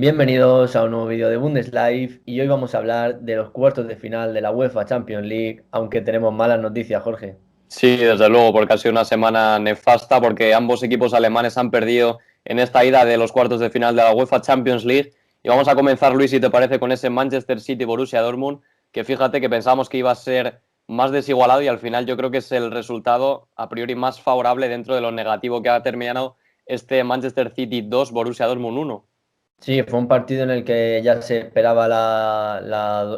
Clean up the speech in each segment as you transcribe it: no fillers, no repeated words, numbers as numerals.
Bienvenidos a un nuevo vídeo de Bundesliga y hoy vamos a hablar de los cuartos de final de la UEFA Champions League, aunque tenemos malas noticias, Jorge. Sí, desde luego, porque ha sido una semana nefasta, porque ambos equipos alemanes han perdido en esta ida de los cuartos de final de la UEFA Champions League. Y vamos a comenzar, Luis, si te parece, con ese Manchester City-Borussia Dortmund, que fíjate que pensábamos que iba a ser más desigualado y al final yo creo que es el resultado a priori más favorable dentro de lo negativo que ha terminado este Manchester City 2, Borussia Dortmund 1. Sí, fue un partido en el que ya se esperaba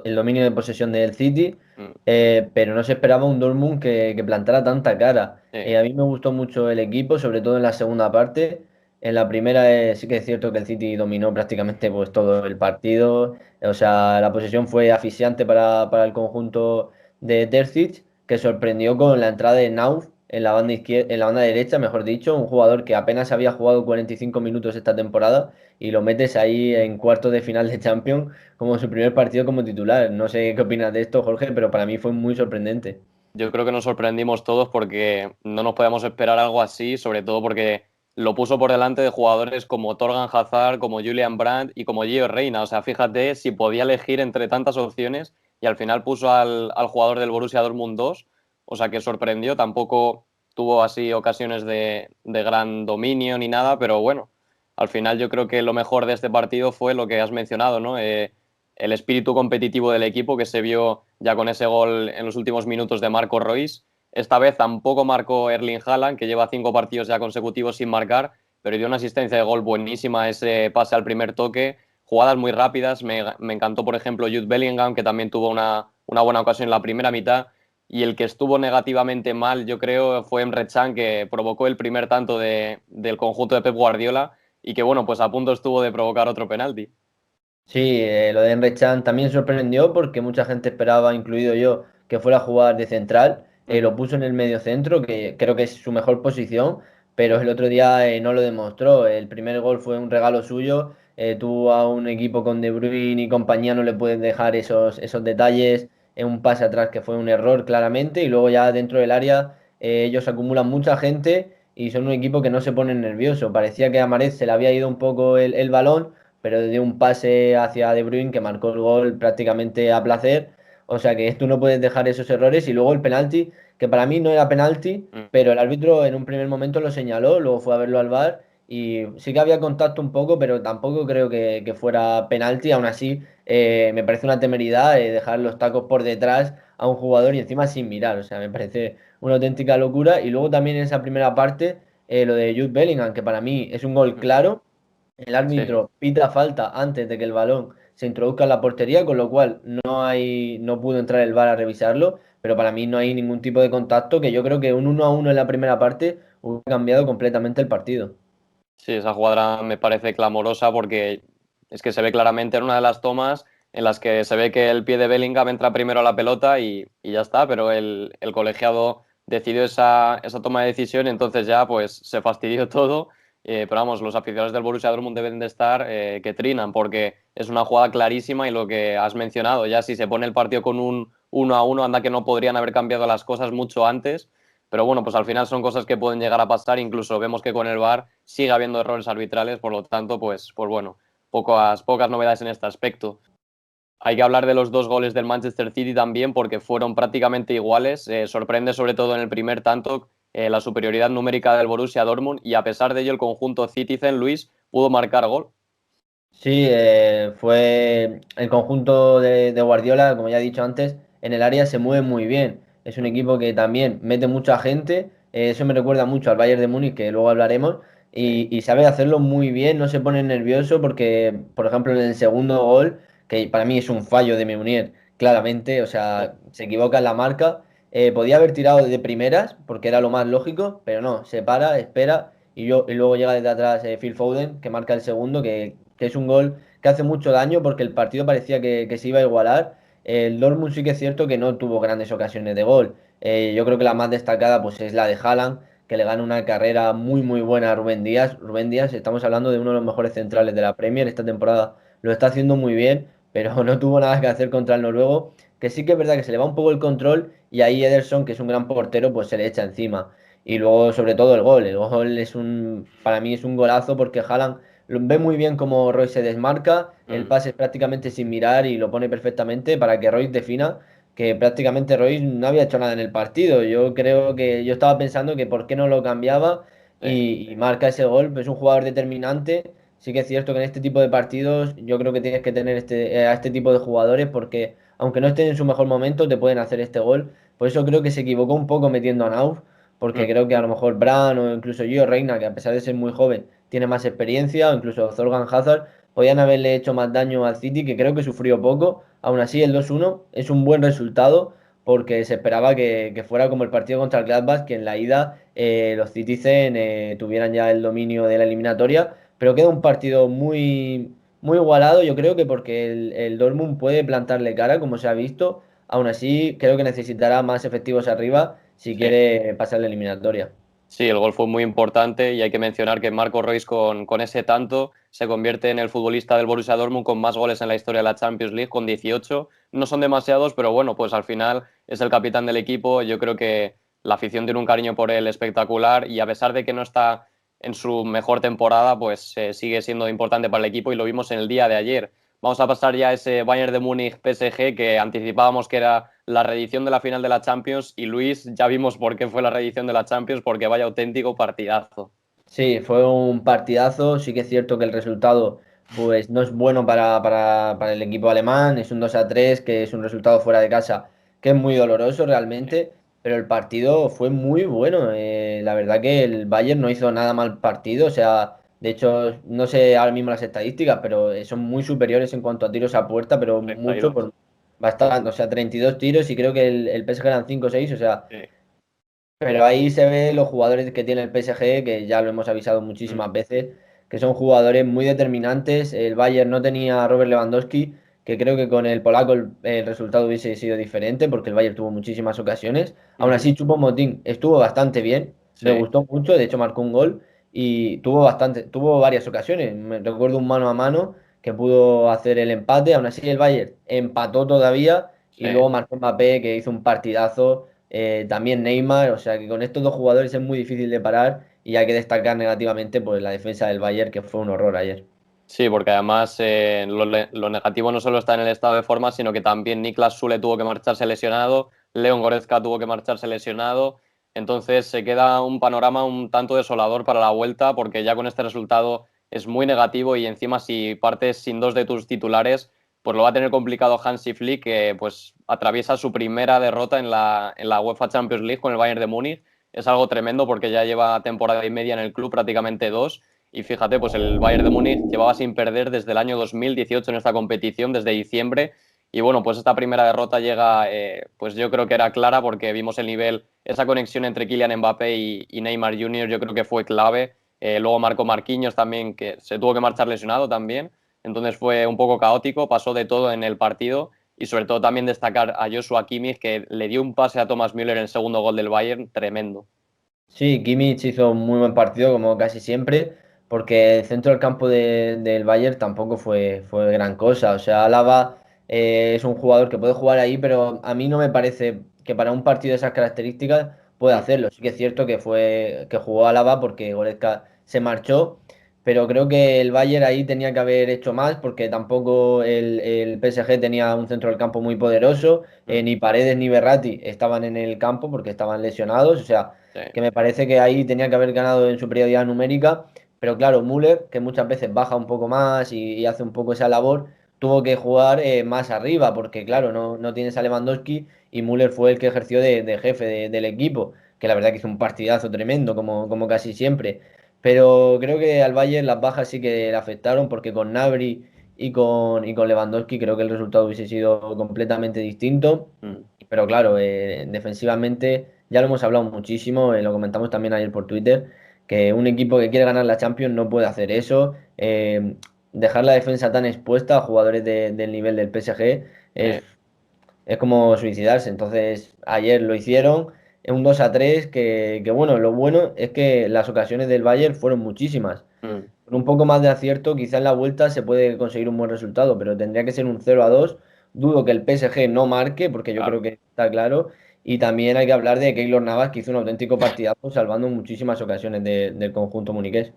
el dominio de posesión del City, Mm, pero no se esperaba un Dortmund que plantara tanta cara. sí. A mí me gustó mucho el equipo, sobre todo en la segunda parte. En la primera sí que es cierto que el City dominó prácticamente pues, todo el partido. O sea, la posesión fue asfixiante para el conjunto de Terzic, que sorprendió con la entrada de Nauf en la banda izquierda, en la banda derecha, mejor dicho, un jugador que apenas había jugado 45 minutos esta temporada y lo metes ahí en cuartos de final de Champions como su primer partido como titular. No sé qué opinas de esto, Jorge, pero para mí fue muy sorprendente. Yo creo que nos sorprendimos todos porque no nos podíamos esperar algo así, sobre todo porque lo puso por delante de jugadores como Torgan Hazard, como Julian Brandt y como Gio Reina. O sea, fíjate si podía elegir entre tantas opciones y al final puso al jugador del Borussia Dortmund 2. O sea, que sorprendió. Tampoco tuvo así ocasiones de gran dominio ni nada, pero bueno, al final yo creo que lo mejor de este partido fue lo que has mencionado, ¿no? El espíritu competitivo del equipo que se vio ya con ese gol en los últimos minutos de Marco Reus. Esta vez tampoco marcó Erling Haaland, que lleva 5 partidos ya consecutivos sin marcar, pero dio una asistencia de gol buenísima, ese pase al primer toque, jugadas muy rápidas. Me encantó, por ejemplo, Jude Bellingham, que también tuvo una buena ocasión en la primera mitad. Y el que estuvo negativamente mal, yo creo, fue Emre Can, que provocó el primer tanto del conjunto de Pep Guardiola y que, bueno, pues a punto estuvo de provocar otro penalti. Sí, lo de Emre Can también sorprendió porque mucha gente esperaba, incluido yo, que fuera a jugar de central. Ujú. Lo puso en el medio centro, que creo que es su mejor posición, pero el otro día no lo demostró. El primer gol fue un regalo suyo. Tú a un equipo con De Bruyne y compañía no le puedes dejar esos detalles en un pase atrás que fue un error claramente. Y luego ya dentro del área ellos acumulan mucha gente y son un equipo que no se pone nervioso. Parecía que a Mahrez se le había ido un poco el balón pero dio un pase hacia De Bruyne que marcó el gol prácticamente a placer. O sea que tú no puedes dejar esos errores. Y luego el penalti, que para mí no era penalti, Mm. pero el árbitro en un primer momento lo señaló, luego fue a verlo al VAR y sí que había contacto un poco, pero tampoco creo que fuera penalti. Aún así, me parece una temeridad dejar los tacos por detrás a un jugador y encima sin mirar. O sea, me parece una auténtica locura. Y luego también en esa primera parte, lo de Jude Bellingham, que para mí es un gol Mm. claro. El Sí. árbitro pita falta antes de que el balón se introduzca en la portería, con lo cual no pudo entrar el VAR a revisarlo, pero para mí no hay ningún tipo de contacto, que yo creo que un 1-1 en la primera parte hubiera cambiado completamente el partido. Sí, esa jugada me parece clamorosa porque es que se ve claramente en una de las tomas en las que se ve que el pie de Bellingham entra primero a la pelota y ya está, pero el colegiado decidió esa toma de decisión, entonces ya pues se fastidió todo. Pero vamos, los aficionados del Borussia Dortmund deben de estar que trinan porque es una jugada clarísima y lo que has mencionado, ya si se pone el partido con un 1-1, anda que no podrían haber cambiado las cosas mucho antes. Pero bueno, pues al final son cosas que pueden llegar a pasar. Incluso vemos que con el VAR sigue habiendo errores arbitrales, por lo tanto, pues bueno, pocas novedades en este aspecto. Hay que hablar de los dos goles del Manchester City también, porque fueron prácticamente iguales. Sorprende sobre todo en el primer tanto la superioridad numérica del Borussia Dortmund y a pesar de ello el conjunto Citizen, Luis, pudo marcar gol. Sí, fue el conjunto de Guardiola, como ya he dicho antes, en el área se mueve muy bien. Es un Mm. equipo que también mete mucha gente. Eso me recuerda mucho al Bayern de Múnich, que luego hablaremos. Sí. Y sabe hacerlo muy bien, no se pone nervioso porque, por ejemplo, en el segundo gol, que para mí es un fallo de Meunier, claramente, o sea, se equivoca en la marca. Podía haber tirado de primeras, porque era lo más lógico, pero no, se para, espera y luego llega desde atrás Phil Foden, que marca el segundo, que es un gol que hace mucho daño porque el partido parecía que se iba a igualar. El Dortmund sí que es cierto que no tuvo grandes ocasiones de gol. Yo creo que la más destacada pues, es la de Haaland, que le gana una carrera muy muy buena a Rubén Díaz. Rubén Díaz, estamos hablando de uno de los mejores Mm. centrales de la Premier. Esta temporada lo está haciendo muy bien, pero no tuvo nada que hacer contra el noruego, que sí que es verdad que se le va un poco el control y ahí Ederson, que es un gran portero, pues se le echa encima. Y luego, sobre todo, el gol. El gol es para mí es un golazo porque Haaland ve muy bien cómo Royce se desmarca, el Mm, pase es prácticamente sin mirar y lo pone perfectamente para que Royce defina, que prácticamente Royce no había hecho nada en el partido. Yo creo que yo estaba pensando que por qué no lo cambiaba sí, y marca ese gol, es un jugador determinante. Sí que es cierto que en este tipo de partidos yo creo que tienes que tener a este tipo de jugadores porque aunque no estén en su mejor momento te pueden hacer este gol. Por eso creo que se equivocó un poco metiendo a Nauf, porque mm, creo que a lo mejor Bran o incluso Gio Reina, que a pesar de ser muy joven, tiene más experiencia, o incluso Thorgan Hazard, podían haberle hecho más daño al City, que creo que sufrió poco. Aún así, el 2-1 es un buen resultado porque se esperaba que fuera como el partido contra el Gladbach, que en la ida los Citizen tuvieran ya el dominio de la eliminatoria, pero queda un partido muy igualado, yo creo que porque el Dortmund puede plantarle cara, como se ha visto. Aún así, creo que necesitará más efectivos arriba si sí. quiere pasar la eliminatoria. Sí, el gol fue muy importante y hay que mencionar que Marco Reus con ese tanto se convierte en el futbolista del Borussia Dortmund con más goles en la historia de la Champions League, con 18. No son demasiados, pero bueno, pues al final es el capitán del equipo. Yo creo que la afición tiene un cariño por él espectacular y a pesar de que no está en su mejor temporada, pues sigue siendo importante para el equipo y lo vimos en el día de ayer. Vamos a pasar ya a ese Bayern de Múnich PSG que anticipábamos que era la reedición de la final de la Champions y Luis, ya vimos por qué fue la reedición de la Champions, porque vaya auténtico partidazo. Sí, fue un partidazo. Sí que es cierto que el resultado pues, no es bueno para el equipo alemán. Es un 2-3 que es un resultado fuera de casa, que es muy doloroso realmente. Pero el partido fue muy bueno. La verdad que el Bayern no hizo nada mal partido. O sea, de hecho, no sé ahora mismo las estadísticas, pero son muy superiores en cuanto a tiros a puerta, pero mucho, 32. por bastante. O sea, 32 tiros y creo que el PSG eran 5 o 6. O sea. Sí. Pero ahí se ve los jugadores que tiene el PSG, que ya lo hemos avisado Mm, muchísimas veces, que son jugadores muy determinantes. El Bayern no tenía a Robert Lewandowski, que creo que con el polaco el resultado hubiese sido diferente, porque el Bayern tuvo muchísimas ocasiones. Aún ujú. así, Choupo-Moting estuvo bastante bien, me Sí, gustó mucho, de hecho marcó un gol y tuvo varias ocasiones. Me recuerdo un mano a mano que pudo hacer el empate. Aún así, el Bayern empató todavía y sí. luego marcó Mbappé, que hizo un partidazo. También Neymar, o sea que con estos dos jugadores es muy difícil de parar y hay que destacar negativamente pues, la defensa del Bayern, que fue un horror ayer. Sí, porque además lo negativo no solo está en el estado de forma, sino que también Niklas Sule tuvo que marcharse lesionado, Leon Goretzka tuvo que marcharse lesionado, entonces se queda un panorama un tanto desolador para la vuelta, porque ya con este resultado es muy negativo y encima si partes sin dos de tus titulares, pues lo va a tener complicado Hansi Flick, que pues atraviesa su primera derrota en la UEFA Champions League con el Bayern de Múnich. Es algo tremendo porque ya lleva temporada y media en el club, prácticamente dos. Y fíjate, pues el Bayern de Múnich llevaba sin perder desde el año 2018 en esta competición, desde diciembre. Y bueno, pues esta primera derrota llega, pues yo creo que era clara porque vimos el nivel, esa conexión entre Kylian Mbappé y Neymar Jr. yo creo que fue clave. Luego marcó Marquinhos también, que se tuvo que marchar lesionado también. Entonces fue un poco caótico, pasó de todo en el partido. Y sobre todo también destacar a Joshua Kimmich, que le dio un pase a Thomas Müller en el segundo gol del Bayern, tremendo. Sí, Kimmich hizo un muy buen partido, como casi siempre, porque el centro del campo del Bayern tampoco fue gran cosa. O sea, Álava es un jugador que puede jugar ahí, pero a mí no me parece que para un partido de esas características pueda Mm, hacerlo. Sí que es cierto que jugó Álava porque Goretzka se marchó, pero creo que el Bayern ahí tenía que haber hecho más porque tampoco el PSG tenía un centro del campo muy poderoso, mm, ni Paredes ni Berratti estaban en el campo porque estaban lesionados. O sea, sí, que me parece que ahí tenía que haber ganado en superioridad numérica, pero claro, Müller, que muchas veces baja un poco más y hace un poco esa labor, tuvo que jugar más arriba, porque sí. claro, no tienes a Lewandowski y Müller fue el que ejerció de jefe del equipo, que la verdad que hizo un partidazo tremendo, como casi siempre. Pero creo que al Bayern las bajas sí que le afectaron, porque con Gnabry y con Lewandowski creo que el resultado hubiese sido completamente distinto. Mm. Pero claro, defensivamente ya lo hemos hablado muchísimo, lo comentamos también ayer por Twitter, que un equipo que quiere ganar la Champions no puede hacer eso. Dejar la defensa tan expuesta a jugadores del nivel del PSG Sí. es como suicidarse. Entonces, ayer lo hicieron, es un 2-3 que bueno, lo bueno es que las ocasiones del Bayern fueron muchísimas. Mm, Con un poco más de acierto, quizá en la vuelta se puede conseguir un buen resultado, pero tendría que ser un 0-2. Dudo que el PSG no marque, porque yo creo claro. que está claro. Y también hay que hablar de Keylor Navas, que hizo un auténtico partidazo, salvando muchísimas ocasiones del conjunto muniqués.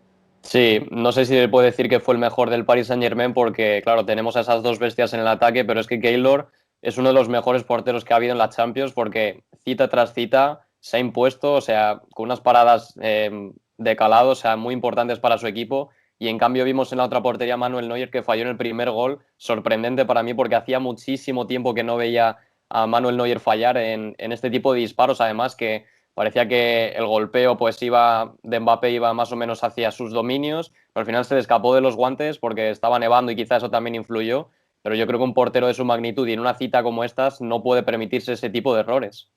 Sí, no sé si se puede decir que fue el mejor del Paris Saint-Germain porque, claro, tenemos a esas dos bestias en el ataque, pero es que Keylor es uno de los mejores porteros que ha habido en la Champions porque cita tras cita se ha impuesto, o sea, con unas paradas de calado, o sea, muy importantes para su equipo. Y en cambio vimos en la otra portería a Manuel Neuer que falló en el primer gol, sorprendente para mí porque hacía muchísimo tiempo que no veía a Manuel Neuer fallar en este tipo de disparos, además que parecía que el golpeo pues iba de Mbappé iba más o menos hacia sus dominios, pero al final se le escapó de los guantes porque estaba nevando y quizá eso también influyó. Pero yo creo que un portero de su magnitud y en una cita como estas no puede permitirse ese tipo de errores.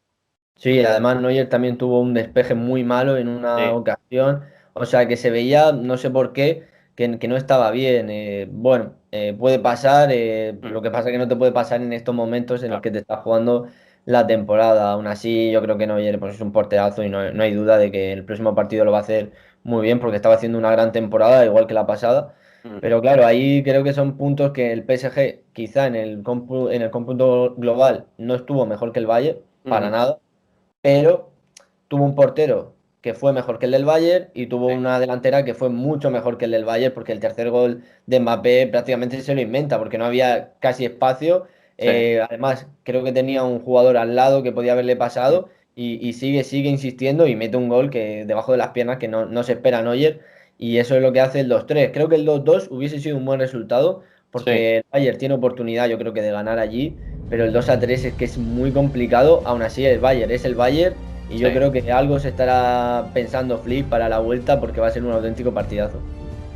Sí, además Neuer también tuvo un despeje muy malo en una Sí. ocasión, o sea que se veía, no sé por qué, que no estaba bien. Bueno, puede pasar, Mm, lo que pasa es que no te puede pasar en estos momentos en los claro. que te estás jugando la temporada. Aún así, yo creo que Neuer pues, es un porterazo y no hay duda de que el próximo partido lo va a hacer muy bien porque estaba haciendo una gran temporada, igual que la pasada. Mm, Pero claro, ahí creo que son puntos que el PSG quizá en el cómputo global no estuvo mejor que el Bayern, para mm, nada, pero tuvo un portero que fue mejor que el del Bayern y tuvo sí, una delantera que fue mucho mejor que el del Bayern porque el tercer gol de Mbappé prácticamente se lo inventa porque no había casi espacio. sí, Además, creo que tenía un jugador al lado que podía haberle mm, pasado y sigue insistiendo y mete un gol que debajo de las piernas que no se espera Neuer y eso es lo que hace el 2-3. Creo que el 2-2 hubiese sido un buen resultado sí, porque el Bayern tiene oportunidad, yo creo que de ganar allí, pero el 2-3 es que es muy complicado. Aún así, el Bayern es el Bayern y yo sí. creo que algo se estará pensando Flick para la vuelta porque va a ser un auténtico partidazo.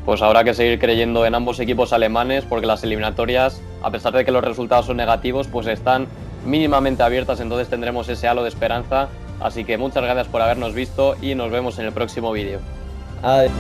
Pues habrá que seguir creyendo en ambos equipos alemanes porque las eliminatorias, a pesar de que los resultados son negativos, pues están mínimamente abiertas, entonces tendremos ese halo de esperanza. Así que muchas gracias por habernos visto y nos vemos en el próximo vídeo. Adiós.